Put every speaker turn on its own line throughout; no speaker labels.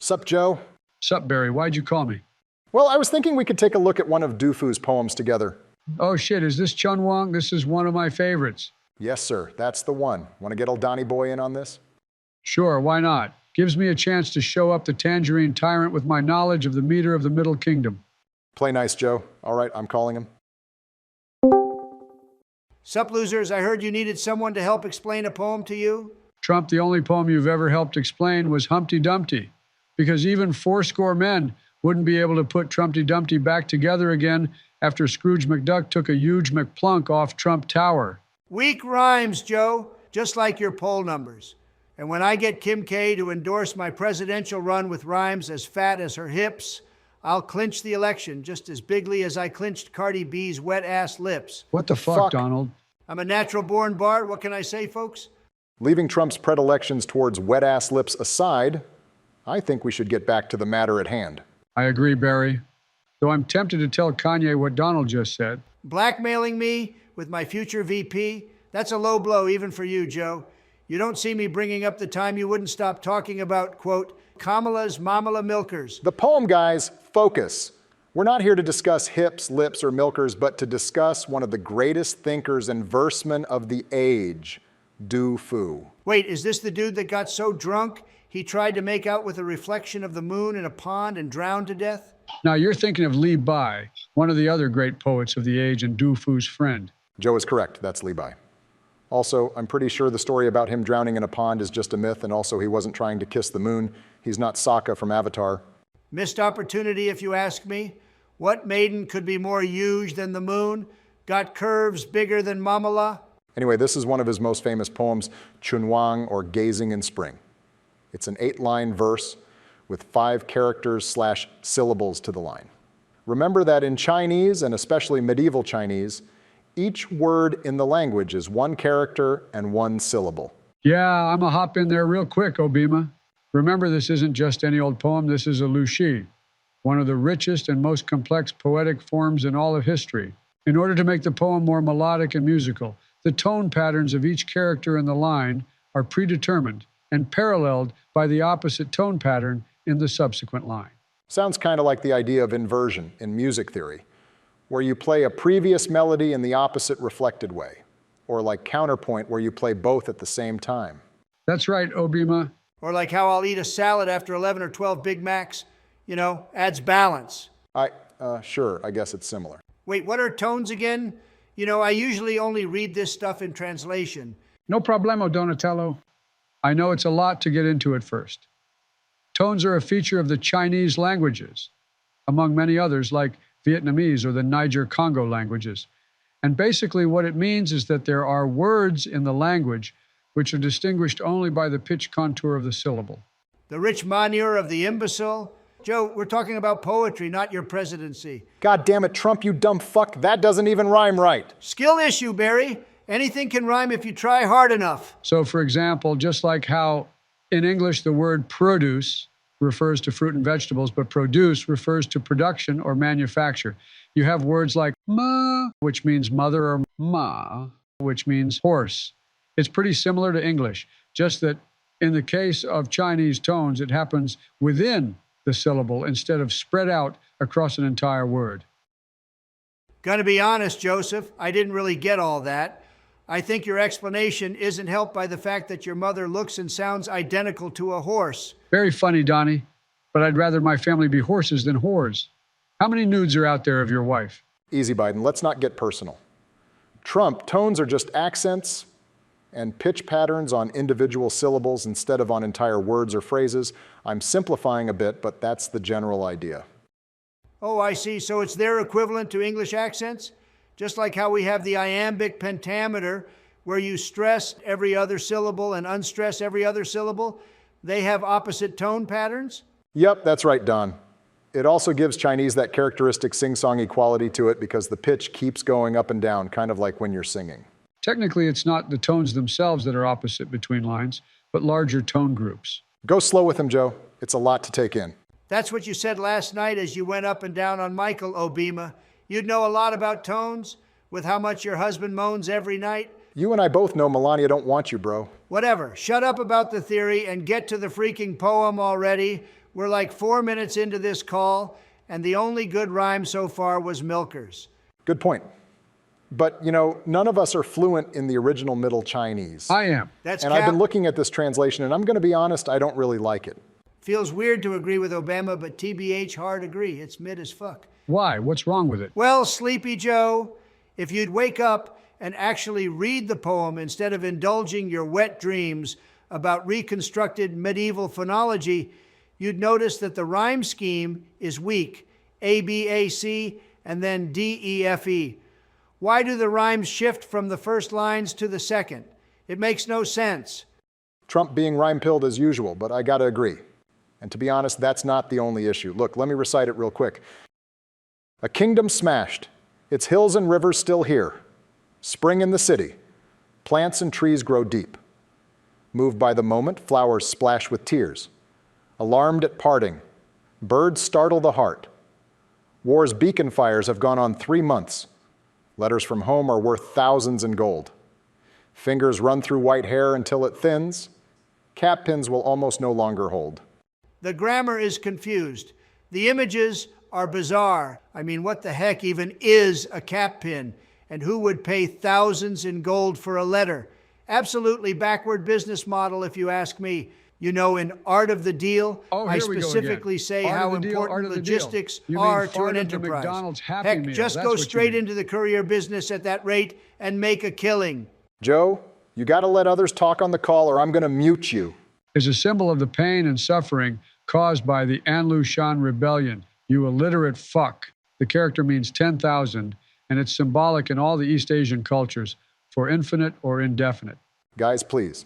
Sup, Joe?
Sup, Barry, why'd you call me?
Well, I was thinking we could take a look at one of Du Fu's poems together.
Oh shit, is this Chunwang? This is one of my favorites.
Yes, sir, that's the one. Want to get old Donny Boy in on this?
Sure, why not? Gives me a chance to show up the Tangerine Tyrant with my knowledge of the meter of the Middle Kingdom.
Play nice, Joe. All right, I'm calling him.
Sup, losers, I heard you needed someone to help explain a poem to you?
Trump, the only poem you've ever helped explain was Humpty Dumpty, because even fourscore men wouldn't be able to put Trumpty Dumpty back together again after Scrooge McDuck took a huge McPlunk off Trump Tower.
Weak rhymes, Joe, just like your poll numbers. And when I get Kim K to endorse my presidential run with rhymes as fat as her hips, I'll clinch the election just as bigly as I clinched Cardi B's wet-ass lips.
What the fuck, Donald?
I'm a natural-born bard. What can I say, folks?
Leaving Trump's predilections towards wet-ass lips aside, I think we should get back to the matter at hand.
I agree, Barry. Though I'm tempted to tell Kanye what Donald just said.
Blackmailing me with my future VP? That's a low blow even for you, Joe. You don't see me bringing up the time you wouldn't stop talking about, quote, Kamala's Mamala Milkers.
The poem, guys, focus. We're not here to discuss hips, lips, or milkers, but to discuss one of the greatest thinkers and versemen of the age, Du Fu.
Wait, is this the dude that got so drunk he tried to make out with a reflection of the moon in a pond and drowned to death?
Now you're thinking of Li Bai, one of the other great poets of the age and Du Fu's friend.
Joe is correct, that's Li Bai. Also, I'm pretty sure the story about him drowning in a pond is just a myth, and also he wasn't trying to kiss the moon. He's not Sokka from Avatar.
Missed opportunity, if you ask me. What maiden could be more huge than the moon? Got curves bigger than Mamala?
Anyway, this is one of his most famous poems, Chunwang, or Gazing in Spring. It's an 8-line verse with 5 characters/syllables to the line. Remember that in Chinese, and especially medieval Chinese, each word in the language is 1 character and 1 syllable.
Yeah, I'm gonna hop in there real quick, Obima. Remember, this isn't just any old poem, this is a Lushi, one of the richest and most complex poetic forms in all of history. In order to make the poem more melodic and musical, the tone patterns of each character in the line are predetermined and paralleled by the opposite tone pattern in the subsequent line.
Sounds kind of like the idea of inversion in music theory, where you play a previous melody in the opposite reflected way, or like counterpoint, where you play both at the same time.
That's right, Obima.
Or like how I'll eat a salad after 11 or 12 Big Macs, you know, adds balance.
Sure, I guess it's similar.
Wait, what are tones again? You know, I usually only read this stuff in translation.
No problemo, Donatello. I know it's a lot to get into at first. Tones are a feature of the Chinese languages, among many others like Vietnamese or the Niger-Congo languages. And basically what it means is that there are words in the language which are distinguished only by the pitch contour of the syllable.
The rich manure of the imbecile? Joe, we're talking about poetry, not your presidency.
God damn it, Trump, you dumb fuck. That doesn't even rhyme right.
Skill issue, Barry. Anything can rhyme if you try hard enough.
So, for example, just like how in English the word produce refers to fruit and vegetables, but produce refers to production or manufacture. You have words like ma, which means mother, or ma, which means horse. It's pretty similar to English, just that in the case of Chinese tones, it happens within the syllable instead of spread out across an entire word.
Gonna be honest, Joseph, I didn't really get all that. I think your explanation isn't helped by the fact that your mother looks and sounds identical to a horse.
Very funny, Donnie, but I'd rather my family be horses than whores. How many nudes are out there of your wife?
Easy, Biden, let's not get personal. Trump, tones are just accents and pitch patterns on individual syllables instead of on entire words or phrases. I'm simplifying a bit, but that's the general idea.
Oh, I see. So it's their equivalent to English accents? Just like how we have the iambic pentameter, where you stress every other syllable and unstress every other syllable, they have opposite tone patterns?
Yep, that's right, Don. It also gives Chinese that characteristic sing-songy quality to it because the pitch keeps going up and down, kind of like when you're singing.
Technically, it's not the tones themselves that are opposite between lines, but larger tone groups.
Go slow with him, Joe. It's a lot to take in.
That's what you said last night as you went up and down on Michael, Obima. You'd know a lot about tones, with how much your husband moans every night.
You and I both know Melania don't want you, bro.
Whatever. Shut up about the theory and get to the freaking poem already. We're like 4 minutes into this call, and the only good rhyme so far was milkers.
Good point. But, you know, none of us are fluent in the original Middle Chinese.
I am.
That's
And I've been looking at this translation, and I'm going to be honest, I don't really like it.
Feels weird to agree with Obama, but TBH, hard agree. It's mid as fuck.
Why? What's wrong with it?
Well, Sleepy Joe, if you'd wake up and actually read the poem instead of indulging your wet dreams about reconstructed medieval phonology, you'd notice that the rhyme scheme is weak. A, B, A, C, and then D, E, F, E. Why do the rhymes shift from the first lines to the second? It makes no sense.
Trump being rhyme-pilled as usual, but I gotta agree. And to be honest, that's not the only issue. Look, let me recite it real quick. A kingdom smashed, its hills and rivers still here. Spring in the city, plants and trees grow deep. Moved by the moment, flowers splash with tears. Alarmed at parting, birds startle the heart. War's beacon fires have gone on 3 months. Letters from home are worth thousands in gold. Fingers run through white hair until it thins. Cap pins will almost no longer hold.
The grammar is confused. The images are bizarre. I mean, what the heck even is a cap pin? And who would pay thousands in gold for a letter? Absolutely backward business model, if you ask me. You know, in Art of the Deal, I specifically say how important logistics are to an enterprise. Heck, just go straight into the courier business at that rate and make a killing.
Joe, you gotta let others talk on the call or I'm gonna mute you.
Is a symbol of the pain and suffering caused by the Anlushan rebellion. You illiterate fuck. The character means 10,000, and it's symbolic in all the East Asian cultures for infinite or indefinite.
Guys, please,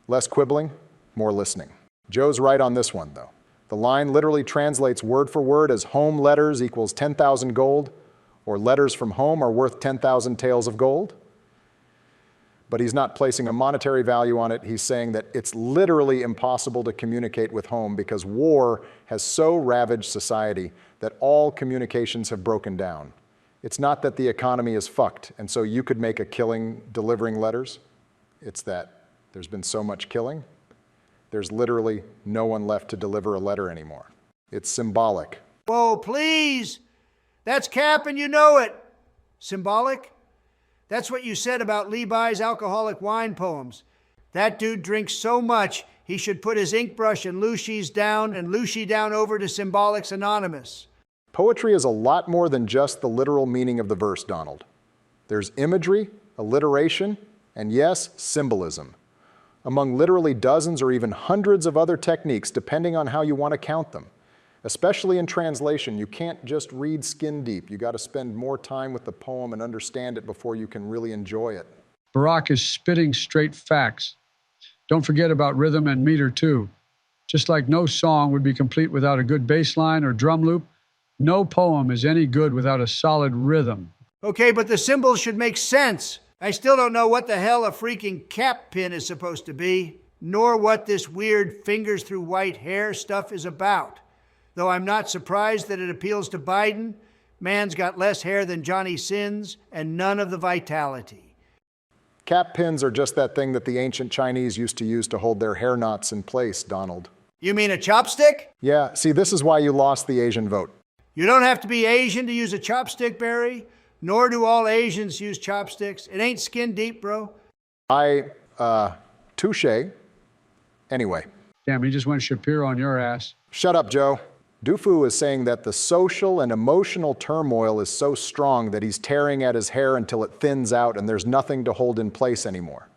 less quibbling, more listening. Joe's right on this one, though. The line literally translates word for word as home letters equals 10,000 gold, or letters from home are worth 10,000 taels of gold. But he's not placing a monetary value on it. He's saying that it's literally impossible to communicate with home because war has so ravaged society that all communications have broken down. It's not that the economy is fucked, and so you could make a killing delivering letters. It's that there's been so much killing, there's literally no one left to deliver a letter anymore. It's symbolic.
Whoa, please! That's cap and you know it. Symbolic? That's what you said about Levi's alcoholic wine poems. That dude drinks so much, he should put his ink brush and Lucy's down and Lucy down over to Symbolics Anonymous.
Poetry is a lot more than just the literal meaning of the verse, Donald. There's imagery, alliteration, and yes, symbolism. Among literally dozens or even hundreds of other techniques, depending on how you want to count them. Especially in translation, you can't just read skin deep. You got to spend more time with the poem and understand it before you can really enjoy it.
Barack is spitting straight facts. Don't forget about rhythm and meter, too. Just like no song would be complete without a good bass line or drum loop, no poem is any good without a solid rhythm.
Okay, but the symbols should make sense. I still don't know what the hell a freaking cap pin is supposed to be, nor what this weird fingers through white hair stuff is about. Though I'm not surprised that it appeals to Biden. Man's got less hair than Johnny Sins and none of the vitality.
Cap pins are just that thing that the ancient Chinese used to use to hold their hair knots in place, Donald.
You mean a chopstick?
Yeah, see, this is why you lost the Asian vote.
You don't have to be Asian to use a chopstick, Barry, nor do all Asians use chopsticks. It ain't skin deep, bro.
Touche. Anyway.
Damn, he just went Shapiro on your ass.
Shut up, Joe. Dufu is saying that the social and emotional turmoil is so strong that he's tearing at his hair until it thins out and there's nothing to hold in place anymore.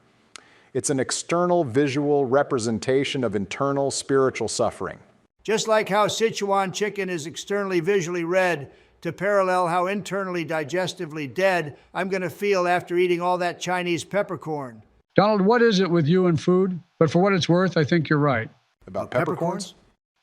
It's an external visual representation of internal spiritual suffering.
Just like how Sichuan chicken is externally visually red to parallel how internally digestively dead I'm going to feel after eating all that Chinese peppercorn.
Donald, what is it with you and food? But for what it's worth, I think you're right.
About peppercorns?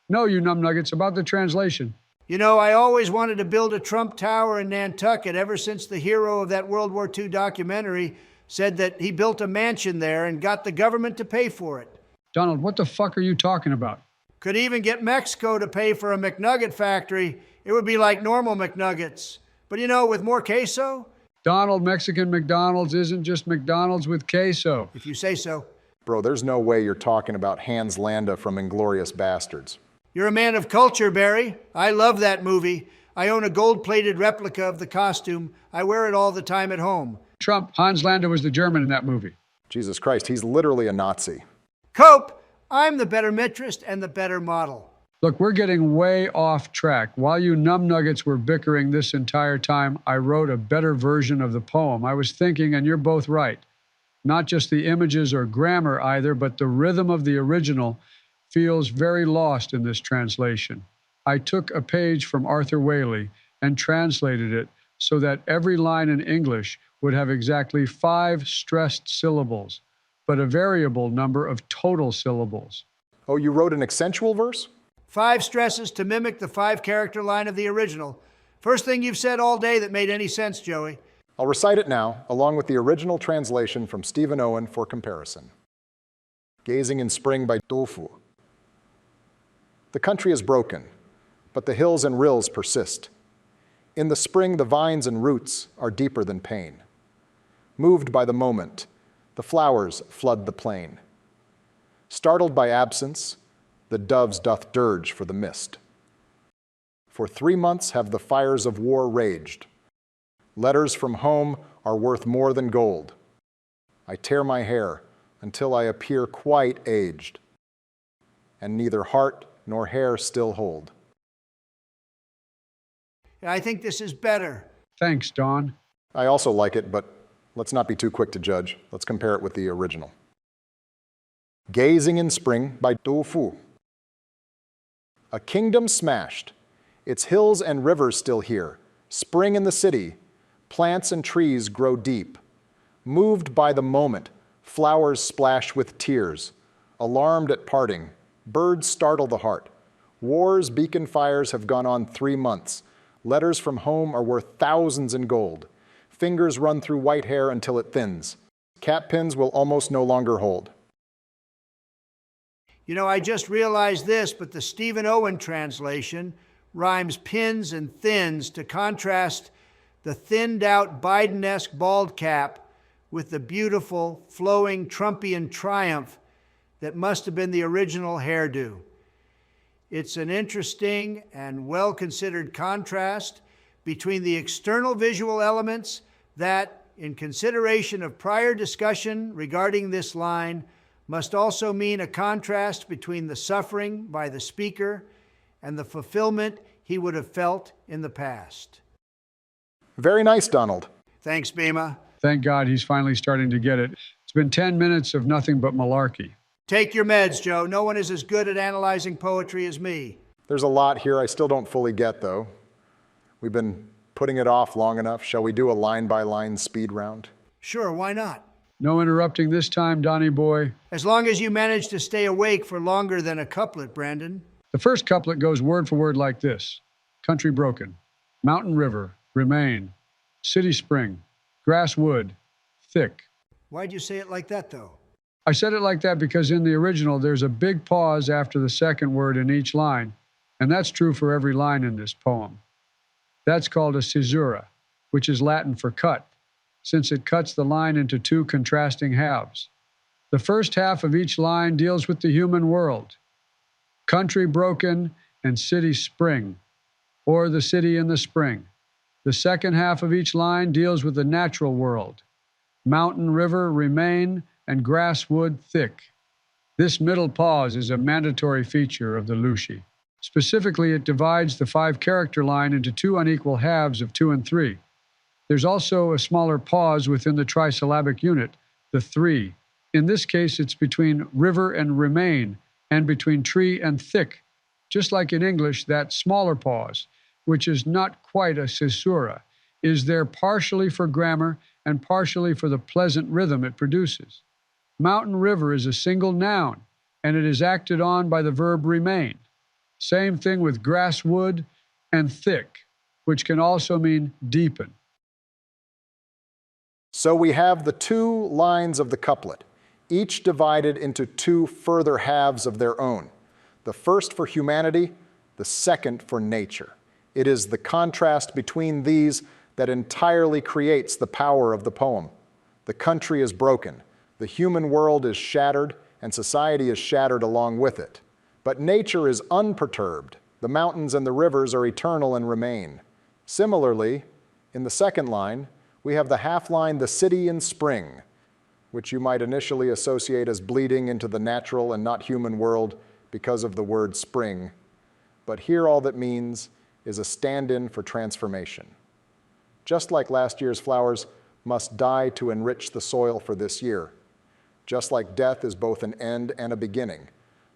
No, you numbnuggets, about the translation.
You know, I always wanted to build a Trump Tower in Nantucket ever since the hero of that World War II documentary said that he built a mansion there and got the government to pay for it.
Donald, what the fuck are you talking about?
Could even get Mexico to pay for a McNugget factory. It would be like normal McNuggets. But you know, with more queso?
Donald, Mexican McDonald's isn't just McDonald's with queso.
If you say so.
Bro, there's no way you're talking about Hans Landa from Inglourious Bastards.
You're a man of culture, Barry. I love that movie. I own a gold-plated replica of the costume. I wear it all the time at home.
Trump, Hans Landa was the German in that movie.
Jesus Christ, he's literally a Nazi.
Cope, I'm the better metrist and the better model.
Look, we're getting way off track. While you numbnuggets were bickering this entire time, I wrote a better version of the poem. I was thinking, and you're both right, not just the images or grammar either, but the rhythm of the original feels very lost in this translation. I took a page from Arthur Waley and translated it so that every line in English would have exactly 5 stressed syllables, but a variable number of total syllables.
Oh, you wrote an accentual verse?
5 stresses to mimic the 5-character line of the original. First thing you've said all day that made any sense, Joey.
I'll recite it now, along with the original translation from Stephen Owen for comparison. Gazing in Spring by Tofu. The country is broken, but the hills and rills persist. In the spring, the vines and roots are deeper than pain. Moved by the moment, the flowers flood the plain. Startled by absence, the doves doth dirge for the mist. For 3 months have the fires of war raged. Letters from home are worth more than gold. I tear my hair until I appear quite aged, and neither heart nor hair still hold.
I think this is better.
Thanks, Don.
I also like it, but let's not be too quick to judge. Let's compare it with the original. Gazing in Spring by Tofu. A kingdom smashed, its hills and rivers still here, spring in the city, plants and trees grow deep. Moved by the moment, flowers splash with tears. Alarmed at parting, birds startle the heart. War's beacon fires have gone on 3 months. Letters from home are worth thousands in gold. Fingers run through white hair until it thins. Cat pins will almost no longer hold.
You know, I just realized this, but the Stephen Owen translation rhymes pins and thins to contrast the thinned-out Biden-esque bald cap with the beautiful, flowing Trumpian triumph that must have been the original hairdo. It's an interesting and well-considered contrast between the external visual elements that, in consideration of prior discussion regarding this line, must also mean a contrast between the suffering by the speaker and the fulfillment he would have felt in the past.
Very nice, Donald.
Thanks, Bima.
Thank God he's finally starting to get it. It's been 10 minutes of nothing but malarkey.
Take your meds, Joe. No one is as good at analyzing poetry as me.
There's a lot here I still don't fully get, though. We've been putting it off long enough. Shall we do a line-by-line speed round?
Sure, why not?
No interrupting this time, Donnie boy.
As long as you manage to stay awake for longer than a couplet, Brandon.
The first couplet goes word for word like this. Country broken, mountain river, remain, city spring, grass wood, thick.
Why'd you say it like that, though?
I said it like that because in the original, there's a big pause after the second word in each line, and that's true for every line in this poem. That's called a caesura, which is Latin for cut, since it cuts the line into 2 contrasting halves. The first half of each line deals with the human world, country broken and city spring, or the city in the spring. The second half of each line deals with the natural world, mountain river remain and grass wood thick. This middle pause is a mandatory feature of the Lushi. Specifically, it divides the 5-character line into 2 unequal halves of 2 and 3. There's also a smaller pause within the trisyllabic unit, the 3. In this case, it's between river and remain, and between tree and thick. Just like in English, that smaller pause, which is not quite a caesura, is there partially for grammar and partially for the pleasant rhythm it produces. Mountain river is a single noun, and it is acted on by the verb remain. Same thing with grass wood and thick, which can also mean deepen.
So we have the 2 lines of the couplet, each divided into 2 further halves of their own. The first for humanity, the second for nature. It is the contrast between these that entirely creates the power of the poem. The country is broken, the human world is shattered, and society is shattered along with it. But nature is unperturbed. The mountains and the rivers are eternal and remain. Similarly, in the second line, we have the half line, the city in spring, which you might initially associate as bleeding into the natural and not human world because of the word spring. But here all that means is a stand-in for transformation. Just like last year's flowers must die to enrich the soil for this year, just like death is both an end and a beginning,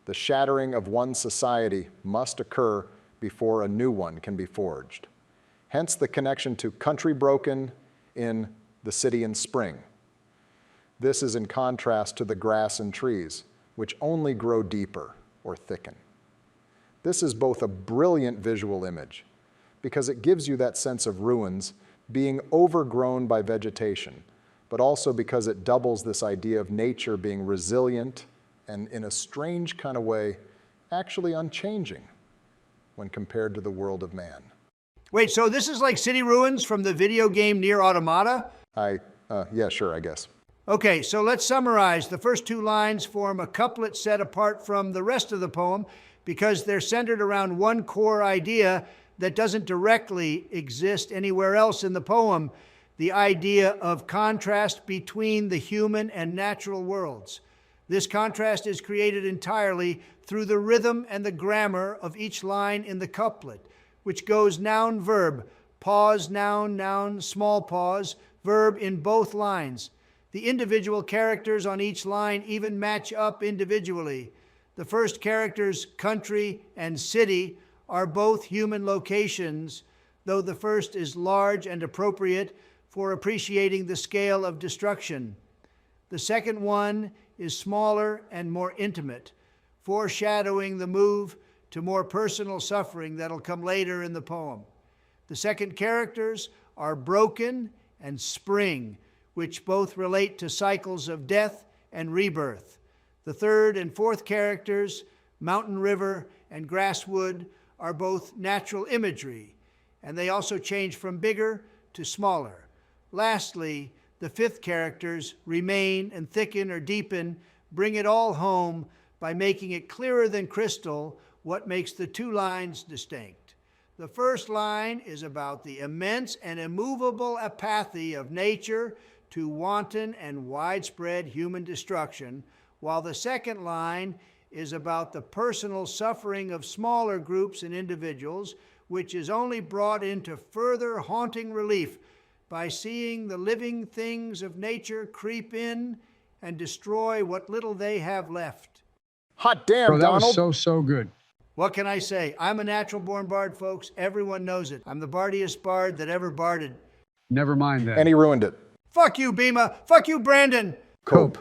the shattering of one society must occur before a new one can be forged. Hence the connection to country broken in the city in spring. This is in contrast to the grass and trees, which only grow deeper or thicken. This is both a brilliant visual image because it gives you that sense of ruins being overgrown by vegetation, but also because it doubles this idea of nature being resilient and in a strange kind of way, actually unchanging when compared to the world of man.
Wait, so this is like city ruins from the video game Nier Automata?
Yeah, sure, I guess.
Okay, so let's summarize. The first two lines form a couplet set apart from the rest of the poem because they're centered around one core idea that doesn't directly exist anywhere else in the poem, the idea of contrast between the human and natural worlds. This contrast is created entirely through the rhythm and the grammar of each line in the couplet, which goes noun-verb, pause, noun, noun, small pause, verb in both lines. The individual characters on each line even match up individually. The first characters, country and city, are both human locations, though the first is large and appropriate for appreciating the scale of destruction. The second one is smaller and more intimate, foreshadowing the move to more personal suffering that'll come later in the poem. The second characters are broken and spring, which both relate to cycles of death and rebirth. The third and fourth characters, mountain, river, and grasswood, are both natural imagery, and they also change from bigger to smaller. Lastly, the fifth characters remain and thicken or deepen, bring it all home by making it clearer than crystal what makes the two lines distinct. The first line is about the immense and immovable apathy of nature to wanton and widespread human destruction, while the second line is about the personal suffering of smaller groups and individuals, which is only brought into further haunting relief by seeing the living things of nature creep in and destroy what little they have left.
Hot damn,
Bro, that
Donald.
was so good.
What can I say? I'm a natural-born bard, folks. Everyone knows it. I'm the bardiest bard that ever barded.
Never mind that.
And he ruined it.
Fuck you, Bima. Fuck you, Brandon.
Cope.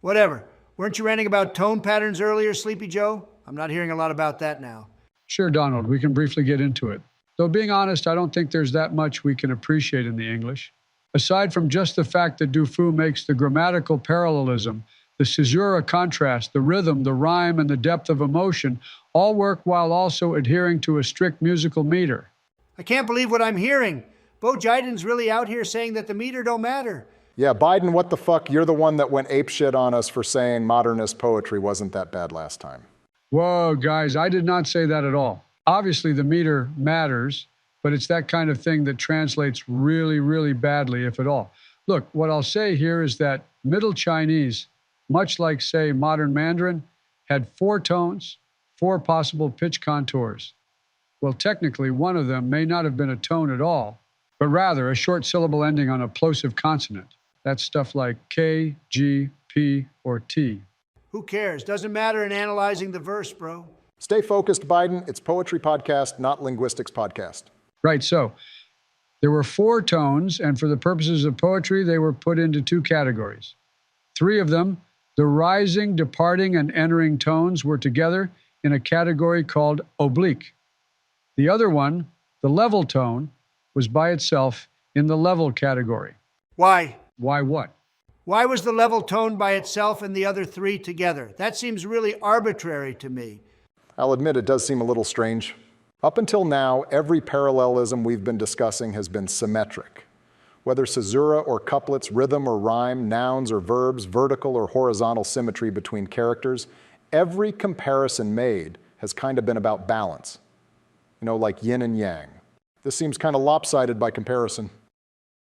Whatever. Weren't you ranting about tone patterns earlier, Sleepy Joe? I'm not hearing a lot about that now.
Sure, Donald, we can briefly get into it. Though being honest, I don't think there's that much we can appreciate in the English. Aside from just the fact that Dufour makes the grammatical parallelism, the caesura contrast, the rhythm, the rhyme, and the depth of emotion all work while also adhering to a strict musical meter.
I can't believe what I'm hearing. Bo Jiden's really out here saying that the meter don't matter.
Yeah, Biden, what the fuck? You're the one that went apeshit on us for saying modernist poetry wasn't that bad last time.
Whoa, guys, I did not say that at all. Obviously, the meter matters, but it's that kind of thing that translates really, really badly, if at all. Look, what I'll say here is that Middle Chinese, much like, say, modern Mandarin, had 4 tones, 4 possible pitch contours. Well, technically, one of them may not have been a tone at all, but rather a short syllable ending on a plosive consonant. That's stuff like K, G, P, or T.
Who cares? Doesn't matter in analyzing the verse, bro.
Stay focused, Biden. It's Poetry Podcast, not Linguistics Podcast.
Right, so there were 4 tones, and for the purposes of poetry, they were put into 2 categories. 3 of them, the rising, departing, and entering tones, were together in a category called oblique. The other one, the level tone, was by itself in the level category.
Why?
Why what?
Why was the level tone by itself and the other 3 together? That seems really arbitrary to me.
I'll admit it does seem a little strange. Up until now, every parallelism we've been discussing has been symmetric. Whether caesura or couplets, rhythm or rhyme, nouns or verbs, vertical or horizontal symmetry between characters, Every comparison made has kind of been about balance, like yin and yang. This seems kind of lopsided by comparison.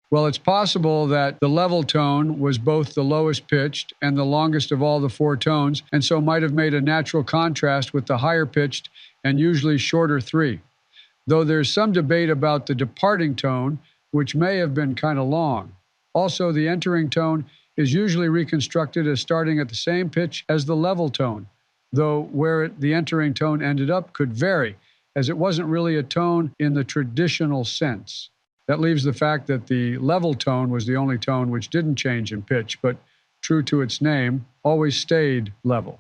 Well, it's possible that the level tone was both the lowest pitched and the longest of all the four tones, and so might have made a natural contrast with the higher pitched and usually shorter three. Though there's some debate about the departing tone, which may have been kind of long. Also, the entering tone is usually reconstructed as starting at the same pitch as the level tone, though where the entering tone ended up could vary, as it wasn't really a tone in the traditional sense. That leaves the fact that the level tone was the only tone which didn't change in pitch, but true to its name, always stayed level.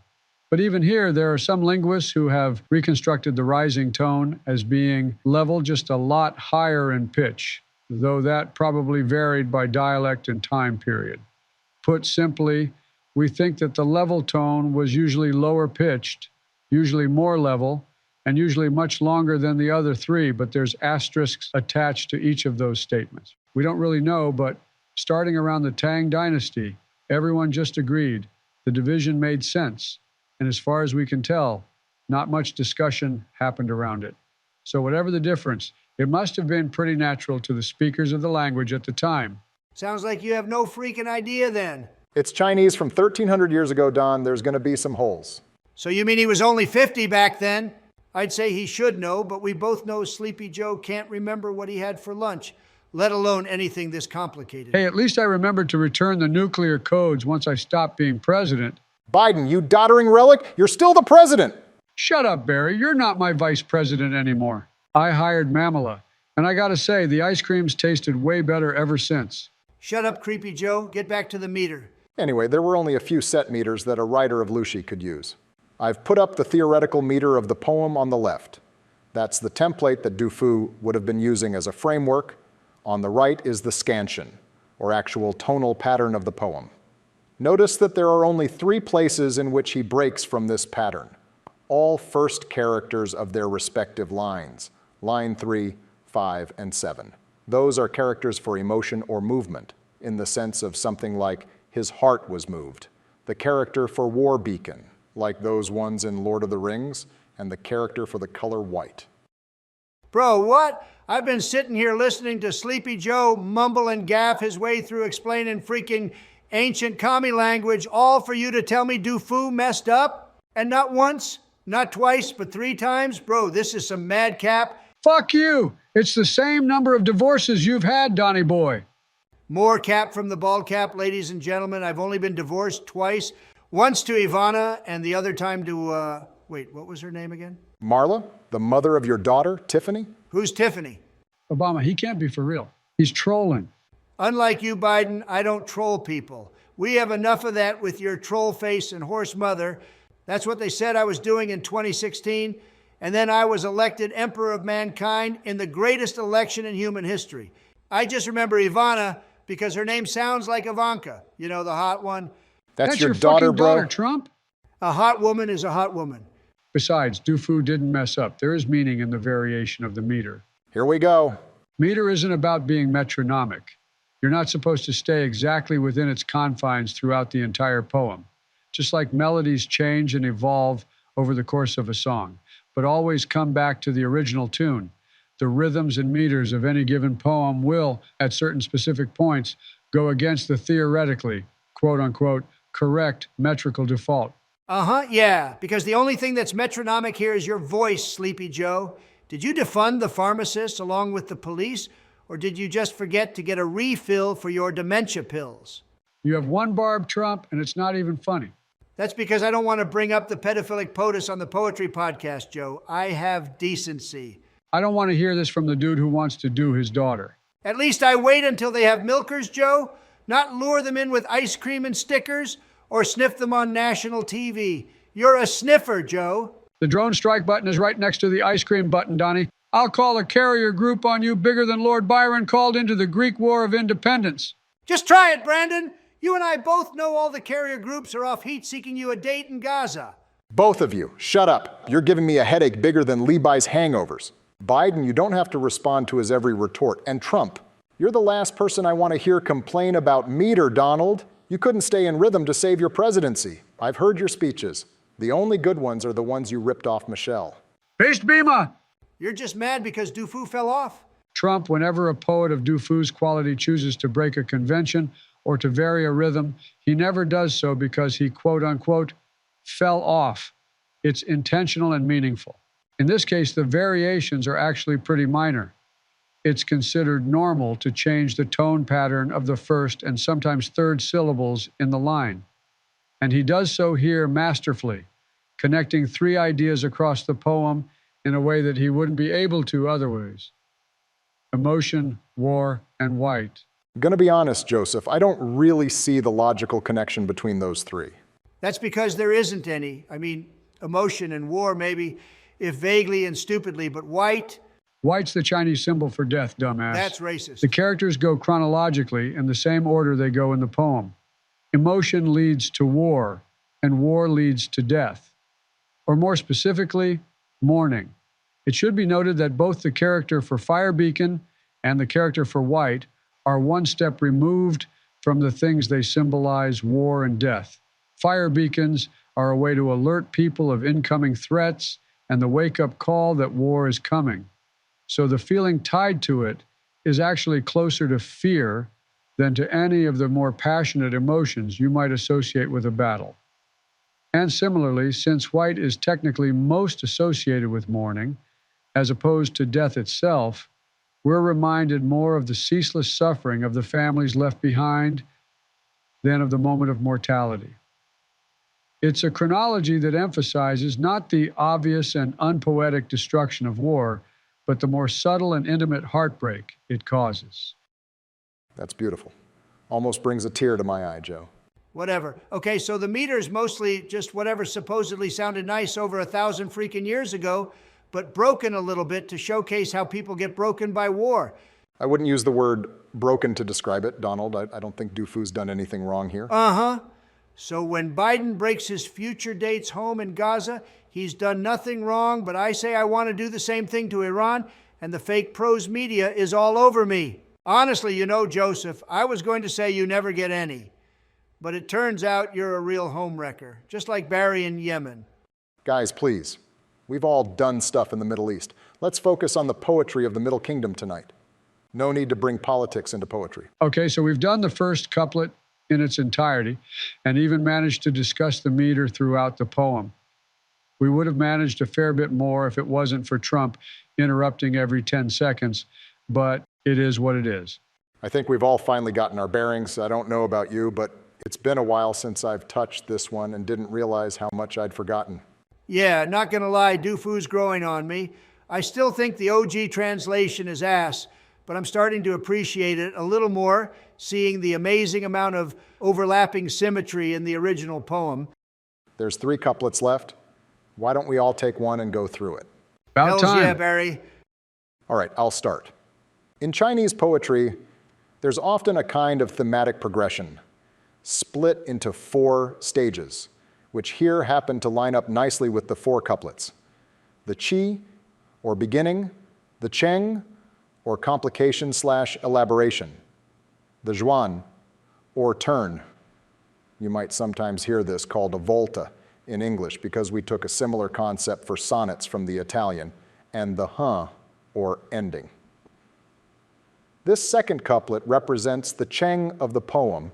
But even here, there are some linguists who have reconstructed the rising tone as being level, just a lot higher in pitch, though that probably varied by dialect and time period. Put simply, we think that the level tone was usually lower pitched, usually more level, and usually much longer than the other three, but there's asterisks attached to each of those statements. We don't really know, but starting around the Tang Dynasty, everyone just agreed the division made sense, and as far as we can tell, not much discussion happened around it. So whatever the difference, it must have been pretty natural to the speakers of the language at the time.
Sounds like you have no freaking idea then.
It's Chinese from 1,300 years ago, Don. There's going to be some holes.
So you mean he was only 50 back then? I'd say he should know, but we both know Sleepy Joe can't remember what he had for lunch, let alone anything this complicated.
Hey, at least I remembered to return the nuclear codes once I stopped being president.
Biden, you doddering relic, you're still the president.
Shut up, Barry. You're not my vice president anymore. I hired Mamala, and I gotta say, the ice cream's tasted way better ever since.
Shut up, Creepy Joe. Get back to the meter.
Anyway, there were only a few set meters that a writer of Lushi could use. I've put up the theoretical meter of the poem on the left. That's the template that Du Fu would have been using as a framework. On the right is the scansion, or actual tonal pattern of the poem. Notice that there are only 3 places in which he breaks from this pattern, all first characters of their respective lines, line 3, 5, and 7. Those are characters for emotion or movement, in the sense of something like his heart was moved, the character for war beacon, like those ones in Lord of the Rings, and the character for the color white.
Bro, what? I've been sitting here listening to Sleepy Joe mumble and gaff his way through explaining freaking ancient commie language, all for you to tell me Du Fu messed up? And not once, not twice, but 3 times? Bro, this is some madcap.
Fuck you! It's the same number of divorces you've had, Donnie boy.
More cap from the bald cap, ladies and gentlemen. I've only been divorced twice. Once to Ivana, and the other time to, wait, what was her name again?
Marla, the mother of your daughter, Tiffany?
Who's Tiffany?
Obama, he can't be for real. He's trolling.
Unlike you, Biden, I don't troll people. We have enough of that with your troll face and horse mother. That's what they said I was doing in 2016. And then I was elected emperor of mankind in the greatest election in human history. I just remember Ivana because her name sounds like Ivanka. You know, the hot one.
That's
your
daughter,
fucking daughter,
bro. Trump?
A hot woman is a hot woman.
Besides, Du Fu didn't mess up. There is meaning in the variation of the meter.
Here we go.
Meter isn't about being metronomic. You're not supposed to stay exactly within its confines throughout the entire poem. Just like melodies change and evolve over the course of a song, but always come back to the original tune. The rhythms and meters of any given poem will, at certain specific points, go against the theoretically, quote-unquote, correct metrical default.
Yeah, because the only thing that's metronomic here is your voice, Sleepy Joe. Did you defund the pharmacists along with the police, or did you just forget to get a refill for your dementia pills?
You have one barb, Trump, and it's not even funny.
That's because I don't want to bring up the pedophilic POTUS on the Poetry Podcast, Joe. I have decency.
I don't want to hear this from the dude who wants to do his daughter.
At least I wait until they have milkers, Joe, not lure them in with ice cream and stickers or sniff them on national TV. You're a sniffer, Joe.
The drone strike button is right next to the ice cream button, Donnie. I'll call a carrier group on you bigger than Lord Byron called into the Greek War of Independence.
Just try it, Brandon. You and I both know all the carrier groups are off heat seeking you a date in Gaza.
Both of you, shut up. You're giving me a headache bigger than Levi's hangovers. Biden, you don't have to respond to his every retort. And Trump, you're the last person I want to hear complain about meter, Donald. You couldn't stay in rhythm to save your presidency. I've heard your speeches. The only good ones are the ones you ripped off Michelle.
Beast Bima!
You're just mad because Du Fu fell off?
Trump, whenever a poet of Du Fu's quality chooses to break a convention or to vary a rhythm, he never does so because he, quote unquote, fell off. It's intentional and meaningful. In this case, the variations are actually pretty minor. It's considered normal to change the tone pattern of the first and sometimes third syllables in the line. And he does so here masterfully, connecting three ideas across the poem in a way that he wouldn't be able to otherwise. Emotion, war, and white.
I'm gonna be honest, Joseph, I don't really see the logical connection between those three.
That's because there isn't any. I mean, emotion and war maybe, if vaguely and stupidly, but white?
White's the Chinese symbol for death, dumbass.
That's racist.
The characters go chronologically in the same order they go in the poem. Emotion leads to war, and war leads to death. Or more specifically, mourning. It should be noted that both the character for Fire Beacon and the character for White are one step removed from the things they symbolize, war and death. Fire beacons are a way to alert people of incoming threats and the wake-up call that war is coming. So the feeling tied to it is actually closer to fear than to any of the more passionate emotions you might associate with a battle. And similarly, since white is technically most associated with mourning, as opposed to death itself, we're reminded more of the ceaseless suffering of the families left behind than of the moment of mortality. It's a chronology that emphasizes not the obvious and unpoetic destruction of war, but the more subtle and intimate heartbreak it causes.
That's beautiful. Almost brings a tear to my eye, Joe.
Whatever. Okay, so the meter's mostly just whatever supposedly sounded nice over 1,000 freaking years ago, but broken a little bit to showcase how people get broken by war.
I wouldn't use the word broken to describe it, Donald. I don't think Du Fu's done anything wrong here.
Uh-huh. So when Biden breaks his future dates home in Gaza, he's done nothing wrong, but I say I want to do the same thing to Iran, and the fake pros media is all over me. Honestly, you know, Joseph, I was going to say you never get any. But it turns out you're a real homewrecker, just like Barry in Yemen.
Guys, please. We've all done stuff in the Middle East. Let's focus on the poetry of the Middle Kingdom tonight. No need to bring politics into poetry.
Okay, so we've done the first couplet in its entirety and even managed to discuss the meter throughout the poem. We would have managed a fair bit more if it wasn't for Trump interrupting every 10 seconds, but it is what it is.
I think we've all finally gotten our bearings. I don't know about you, but it's been a while since I've touched this one and didn't realize how much I'd forgotten.
Yeah, not gonna lie, Du Fu's growing on me. I still think the OG translation is ass, but I'm starting to appreciate it a little more, seeing the amazing amount of overlapping symmetry in the original poem.
There's 3 couplets left. Why don't we all take one and go through it?
About
Hells
time.
yeah, Barry.
All right, I'll start. In Chinese poetry, there's often a kind of thematic progression, split into 4 stages, which here happen to line up nicely with the 4 couplets. The Qi, or beginning, the Cheng, or complication/elaboration, the Zhuan, or turn. You might sometimes hear this called a volta in English because we took a similar concept for sonnets from the Italian, and the He, or ending. This second couplet represents the Cheng of the poem,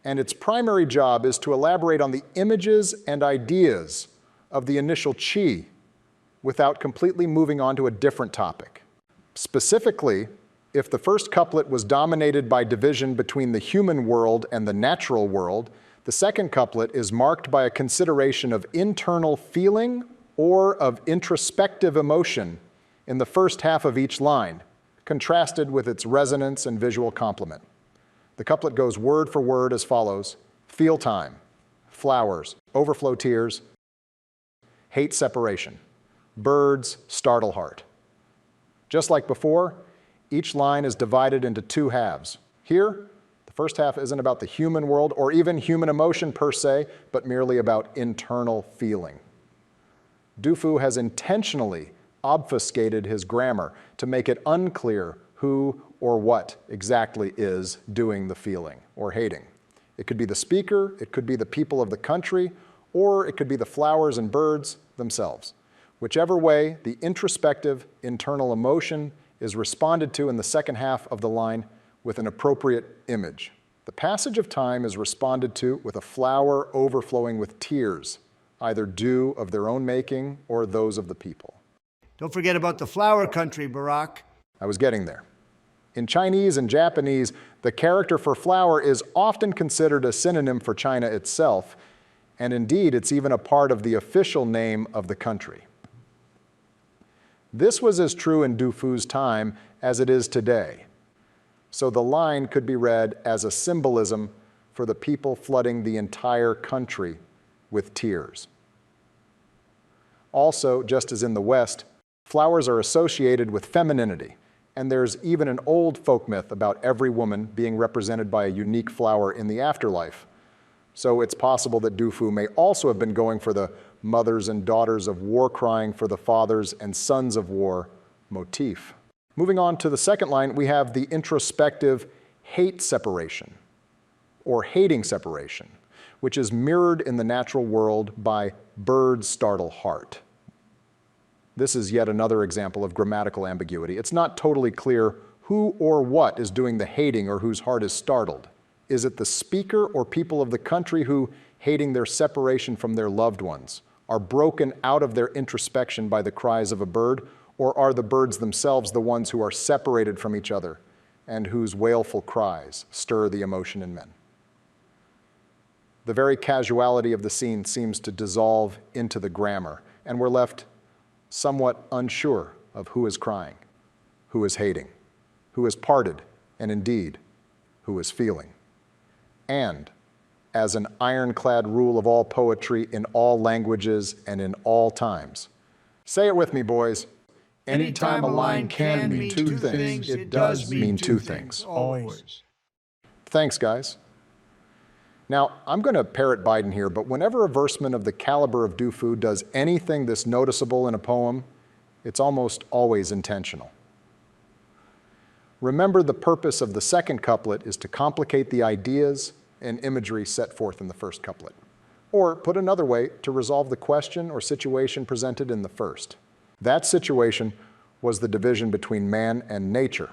and its primary job is to elaborate on the images and ideas of the initial Qi without completely moving on to a different topic. Specifically, if the first couplet was dominated by division between the human world and the natural world, the second couplet is marked by a consideration of internal feeling or of introspective emotion in the first half of each line, contrasted with its resonance and visual complement. The couplet goes word for word as follows: feel time, flowers, overflow tears, hate separation, birds, startle heart. Just like before, each line is divided into 2 halves. Here, the first half isn't about the human world or even human emotion per se, but merely about internal feeling. Du Fu has intentionally obfuscated his grammar to make it unclear who or what exactly is doing the feeling or hating. It could be the speaker, it could be the people of the country, or it could be the flowers and birds themselves. Whichever way, the introspective internal emotion is responded to in the second half of the line with an appropriate image. The passage of time is responded to with a flower overflowing with tears, either dew of their own making or those of the people.
Don't forget about the flower country, Barack.
I was getting there. In Chinese and Japanese, the character for flower is often considered a synonym for China itself, and indeed, it's even a part of the official name of the country. This was as true in Du Fu's time as it is today. So the line could be read as a symbolism for the people flooding the entire country with tears. Also, just as in the West, flowers are associated with femininity, and there's even an old folk myth about every woman being represented by a unique flower in the afterlife. So it's possible that Du Fu may also have been going for the mothers and daughters of war crying for the fathers and sons of war motif. Moving on to the second line, we have the introspective hate separation, or hating separation, which is mirrored in the natural world by birds startle heart. This is yet another example of grammatical ambiguity. It's not totally clear who or what is doing the hating or whose heart is startled. Is it the speaker or people of the country who, hating their separation from their loved ones, are broken out of their introspection by the cries of a bird, or are the birds themselves the ones who are separated from each other and whose wailful cries stir the emotion in men? The very casuality of the scene seems to dissolve into the grammar, and we're left somewhat unsure of who is crying, who is hating, who is parted, and indeed, who is feeling. And, as an ironclad rule of all poetry in all languages and in all times, say it with me, boys. Anytime a line can mean two things, it does mean two things.
Always.
Thanks, guys. Now, I'm going to parrot Biden here, but whenever a verseman of the caliber of Du Fu does anything this noticeable in a poem, it's almost always intentional. Remember, the purpose of the second couplet is to complicate the ideas and imagery set forth in the first couplet. Or, put another way, to resolve the question or situation presented in the first. That situation was the division between man and nature,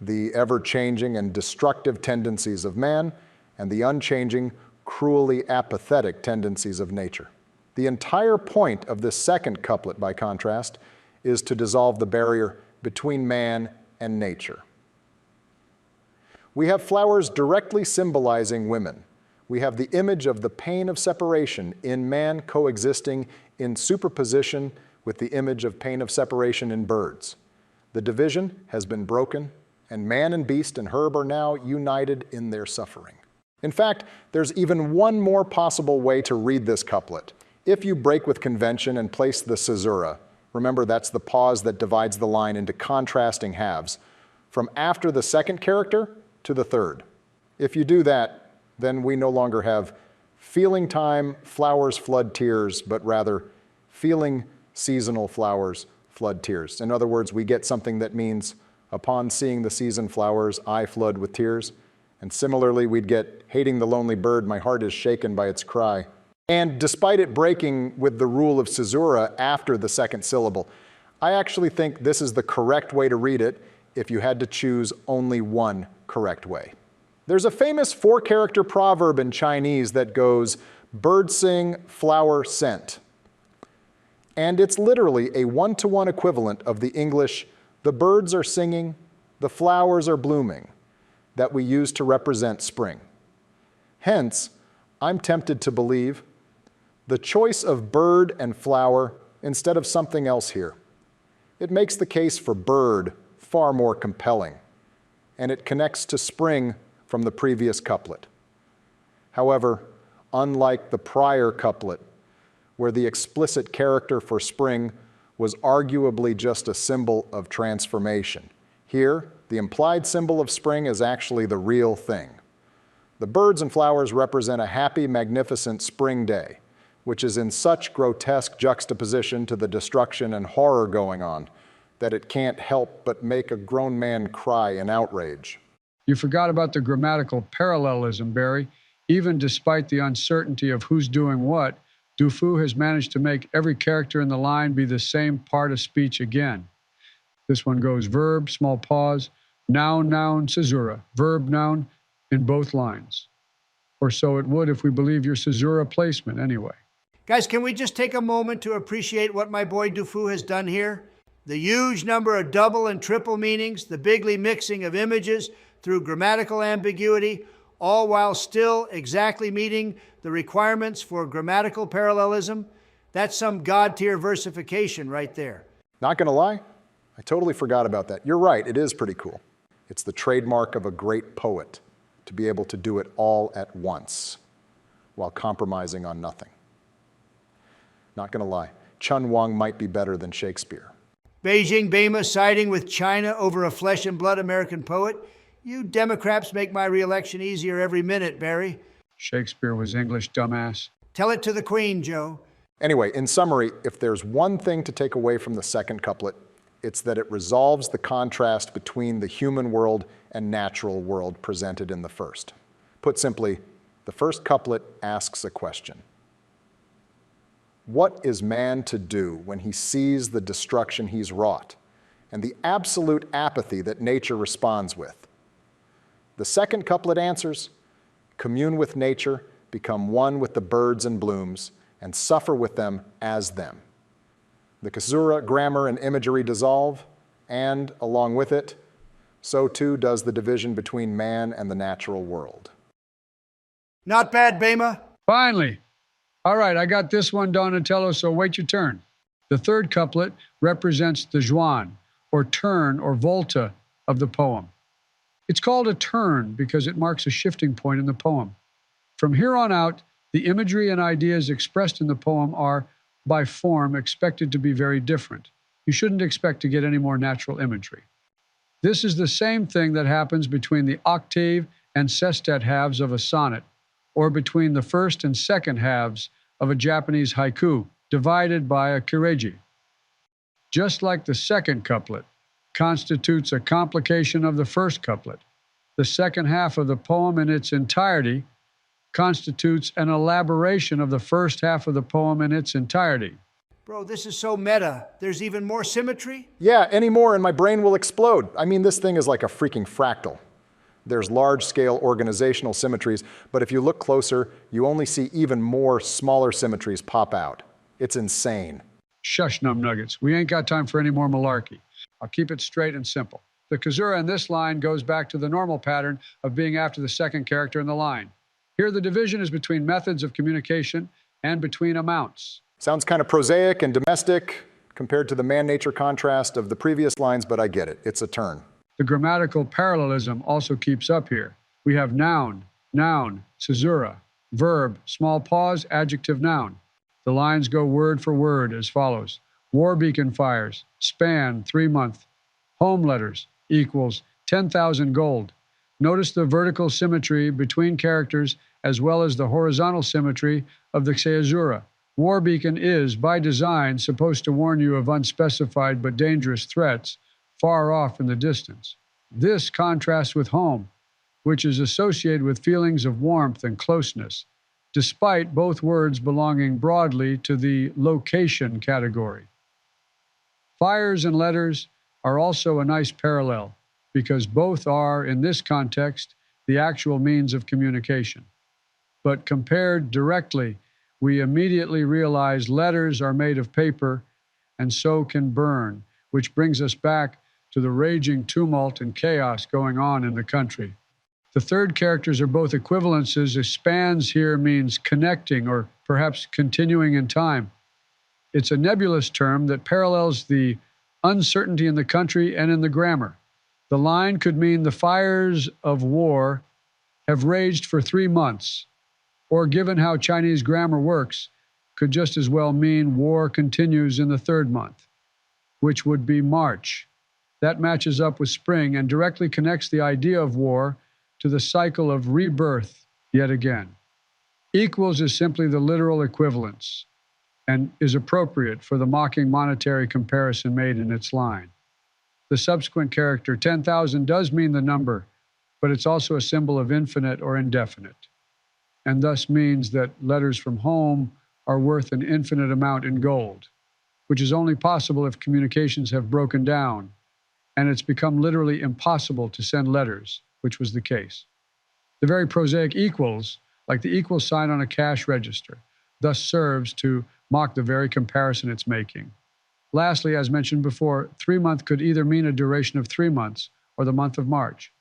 the ever-changing and destructive tendencies of man, and the unchanging, cruelly apathetic tendencies of nature. The entire point of this second couplet, by contrast, is to dissolve the barrier between man and nature. We have flowers directly symbolizing women. We have the image of the pain of separation in man coexisting in superposition with the image of pain of separation in birds. The division has been broken, and man and beast and herb are now united in their suffering. In fact, there's even one more possible way to read this couplet. If you break with convention and place the caesura, remember that's the pause that divides the line into contrasting halves, from after the second character to the third. If you do that, then we no longer have feeling time, flowers flood tears, but rather feeling seasonal flowers flood tears. In other words, we get something that means, upon seeing the season flowers, I flood with tears. And similarly, we'd get, hating the lonely bird, my heart is shaken by its cry. And despite it breaking with the rule of caesura after the second syllable, I actually think this is the correct way to read it if you had to choose only one correct way. There's a famous 4-character proverb in Chinese that goes, bird sing, flower scent. And it's literally a one-to-one equivalent of the English, the birds are singing, the flowers are blooming, that we use to represent spring. Hence, I'm tempted to believe the choice of bird and flower instead of something else here. It makes the case for bird far more compelling, and it connects to spring from the previous couplet. However, unlike the prior couplet, where the explicit character for spring was arguably just a symbol of transformation, here, the implied symbol of spring is actually the real thing. The birds and flowers represent a happy, magnificent spring day, which is in such grotesque juxtaposition to the destruction and horror going on that it can't help but make a grown man cry in outrage.
You forgot about the grammatical parallelism, Barry. Even despite the uncertainty of who's doing what, Du Fu has managed to make every character in the line be the same part of speech again. This one goes verb, small pause, noun, noun, caesura, verb, noun in both lines. Or so it would if we believe your caesura placement anyway.
Guys, can we just take a moment to appreciate what my boy Du Fu has done here? The huge number of double and triple meanings, the bigly mixing of images through grammatical ambiguity, all while still exactly meeting the requirements for grammatical parallelism. That's some God-tier versification right there.
Not gonna lie, I totally forgot about that. You're right, it is pretty cool. It's the trademark of a great poet to be able to do it all at once while compromising on nothing. Not gonna lie, Chunwang might be better than Shakespeare.
Beijing Bema siding with China over a flesh and blood American poet? You Democrats make my reelection easier every minute, Barry.
Shakespeare was English, dumbass.
Tell it to the Queen, Joe.
Anyway, in summary, if there's one thing to take away from the second couplet, it's that it resolves the contrast between the human world and natural world presented in the first. Put simply, the first couplet asks a question. What is man to do when he sees the destruction he's wrought and the absolute apathy that nature responds with? The second couplet answers, commune with nature, become one with the birds and blooms, and suffer with them as them. The caesura, grammar, and imagery dissolve, and, along with it, so too does the division between man and the natural world.
Not bad, Bema.
Finally. All right, I got this one, Donatello, so wait your turn. The third couplet represents the Zhuan, or turn, or volta of the poem. It's called a turn because it marks a shifting point in the poem. From here on out, the imagery and ideas expressed in the poem are, by form, expected to be very different. You shouldn't expect to get any more natural imagery. This is the same thing that happens between the octave and sestet halves of a sonnet, or between the first and second halves of a Japanese haiku, divided by a kireiji. Just like the second couplet constitutes a complication of the first couplet, the second half of the poem in its entirety constitutes an elaboration of the first half of the poem in its entirety.
Bro, this is so meta. There's even more symmetry?
Yeah, any more and my brain will explode. I mean, this thing is like a freaking fractal. There's large-scale organizational symmetries, but if you look closer, you only see even more smaller symmetries pop out. It's insane.
Shush, numbnuggets. We ain't got time for any more malarkey. I'll keep it straight and simple. The caesura in this line goes back to the normal pattern of being after the second character in the line. Here, the division is between methods of communication and between amounts.
Sounds kind of prosaic and domestic compared to the man-nature contrast of the previous lines, but I get it. It's a turn.
The grammatical parallelism also keeps up here. We have noun, noun, caesura, verb, small pause, adjective, noun. The lines go word for word as follows. War beacon fires, span, 3 month. Home letters equals 10,000 gold. Notice the vertical symmetry between characters as well as the horizontal symmetry of the caesura. War beacon is, by design, supposed to warn you of unspecified but dangerous threats far off in the distance. This contrasts with home, which is associated with feelings of warmth and closeness, despite both words belonging broadly to the location category. Fires and letters are also a nice parallel because both are, in this context, the actual means of communication. But compared directly, we immediately realize letters are made of paper and so can burn, which brings us back to the raging tumult and chaos going on in the country. The third characters are both equivalences. Spans here means connecting or perhaps continuing in time. It's a nebulous term that parallels the uncertainty in the country and in the grammar. The line could mean the fires of war have raged for 3 months, or given how Chinese grammar works, could just as well mean war continues in the 3rd month, which would be March. That matches up with spring and directly connects the idea of war to the cycle of rebirth yet again. Equals is simply the literal equivalence and is appropriate for the mocking monetary comparison made in its line. The subsequent character, 10,000, does mean the number, but it's also a symbol of infinite or indefinite, and thus means that letters from home are worth an infinite amount in gold, which is only possible if communications have broken down and it's become literally impossible to send letters, which was the case. The very prosaic equals, like the equal sign on a cash register, thus serves to mock the very comparison it's making. Lastly, as mentioned before, 3 month could either mean a duration of 3 months or the month of March.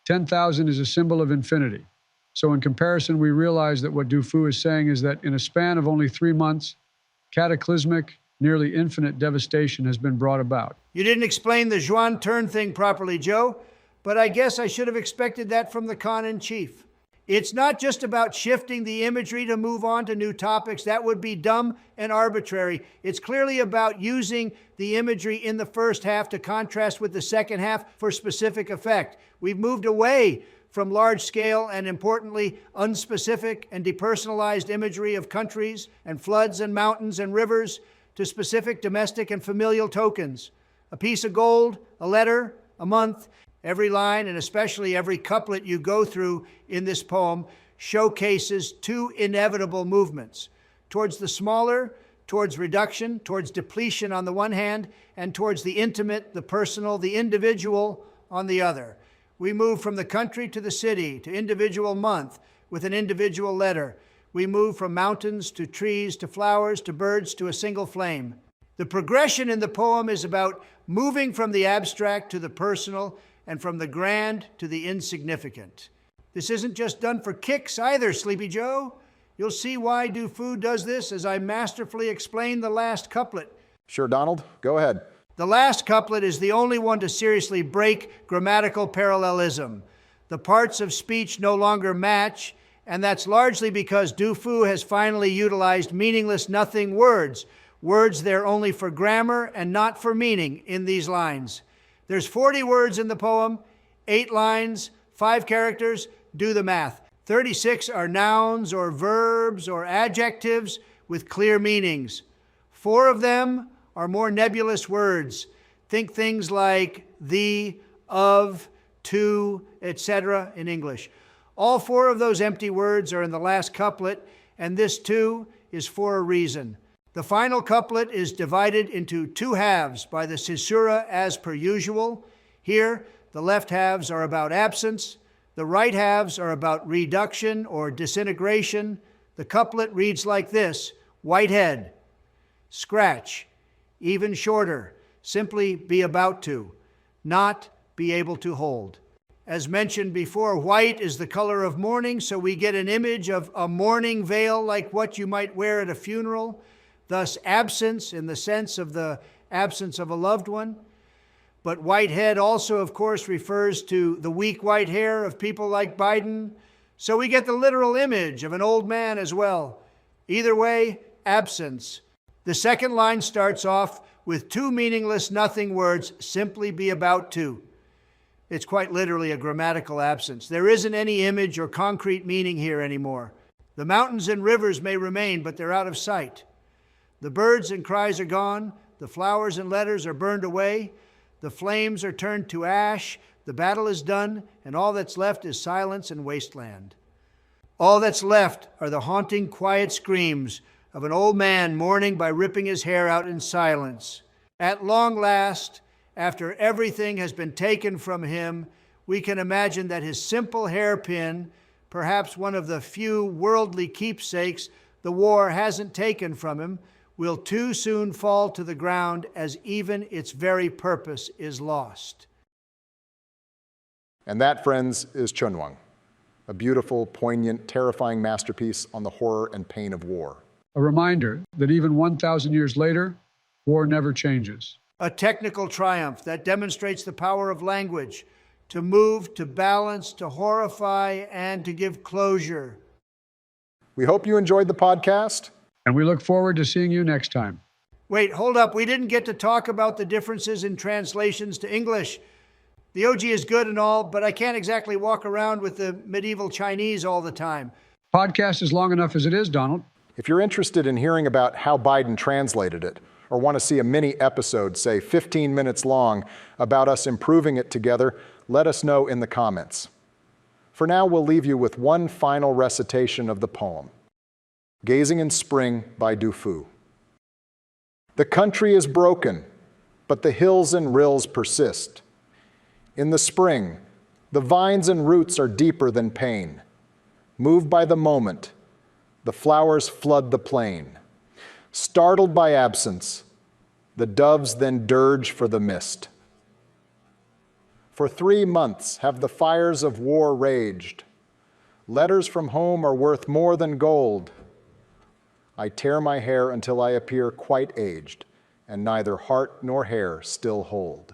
10,000 is a symbol of infinity. So in comparison, we realize that what Du Fu is saying is that in a span of only 3 months, cataclysmic, nearly infinite devastation has been brought about.
You didn't explain the Zhuan turn thing properly, Joe, but I guess I should have expected that from the Khan-in-Chief. It's not just about shifting the imagery to move on to new topics. That would be dumb and arbitrary. It's clearly about using the imagery in the first half to contrast with the second half for specific effect. We've moved away from large-scale and, importantly, unspecific and depersonalized imagery of countries and floods and mountains and rivers to specific domestic and familial tokens. A piece of gold, a letter, a month. Every line, and especially every couplet you go through in this poem, showcases two inevitable movements: towards the smaller, towards reduction, towards depletion on the one hand, and towards the intimate, the personal, the individual on the other. We move from the country to the city, to individual month, with an individual letter. We move from mountains to trees to flowers to birds to a single flame. The progression in the poem is about moving from the abstract to the personal, and from the grand to the insignificant. This isn't just done for kicks either, Sleepy Joe. You'll see why Du Fu does this as I masterfully explain the last couplet.
Sure, Donald, go ahead.
The last couplet is the only one to seriously break grammatical parallelism. The parts of speech no longer match, and that's largely because Du Fu has finally utilized meaningless nothing words, words there only for grammar and not for meaning in these lines. There's 40 words in the poem, 8 lines, 5 characters. Do the math. 36 are nouns or verbs or adjectives with clear meanings. 4 of them are more nebulous words. Think things like the, of, to, etc. in English. All 4 of those empty words are in the last couplet, and this too is for a reason. The final couplet is divided into 2 halves by the caesura as per usual. Here, the left halves are about absence. The right halves are about reduction or disintegration. The couplet reads like this: Whitehead, scratch, even shorter, simply be about to, not be able to hold. As mentioned before, white is the color of mourning, so we get an image of a mourning veil like what you might wear at a funeral. Thus, absence in the sense of the absence of a loved one. But whitehead also, of course, refers to the weak white hair of people like Biden. So we get the literal image of an old man as well. Either way, absence. The second line starts off with 2 meaningless nothing words, simply be about to. It's quite literally a grammatical absence. There isn't any image or concrete meaning here anymore. The mountains and rivers may remain, but they're out of sight. The birds and cries are gone, the flowers and letters are burned away, the flames are turned to ash, the battle is done, and all that's left is silence and wasteland. All that's left are the haunting, quiet screams of an old man mourning by ripping his hair out in silence. At long last, after everything has been taken from him, we can imagine that his simple hairpin, perhaps one of the few worldly keepsakes the war hasn't taken from him, will too soon fall to the ground as even its very purpose is lost.
And that, friends, is Chunwang, a beautiful, poignant, terrifying masterpiece on the horror and pain of war.
A reminder that even 1,000 years later, war never changes.
A technical triumph that demonstrates the power of language to move, to balance, to horrify, and to give closure.
We hope you enjoyed the podcast.
And we look forward to seeing you next time.
Wait, hold up. We didn't get to talk about the differences in translations to English. The OG is good and all, but I can't exactly walk around with the medieval Chinese all the time.
Podcast is long enough as it is, Donald.
If you're interested in hearing about how Biden translated it, or want to see a mini episode, say 15 minutes long, about us improving it together, let us know in the comments. For now, we'll leave you with one final recitation of the poem. Gazing in Spring by Du Fu. The country is broken, but the hills and rills persist. In the spring, the vines and roots are deeper than pain. Moved by the moment, the flowers flood the plain. Startled by absence, the doves then dirge for the mist. For 3 months have the fires of war raged. Letters from home are worth more than gold. I tear my hair until I appear quite aged, and neither heart nor hair still hold.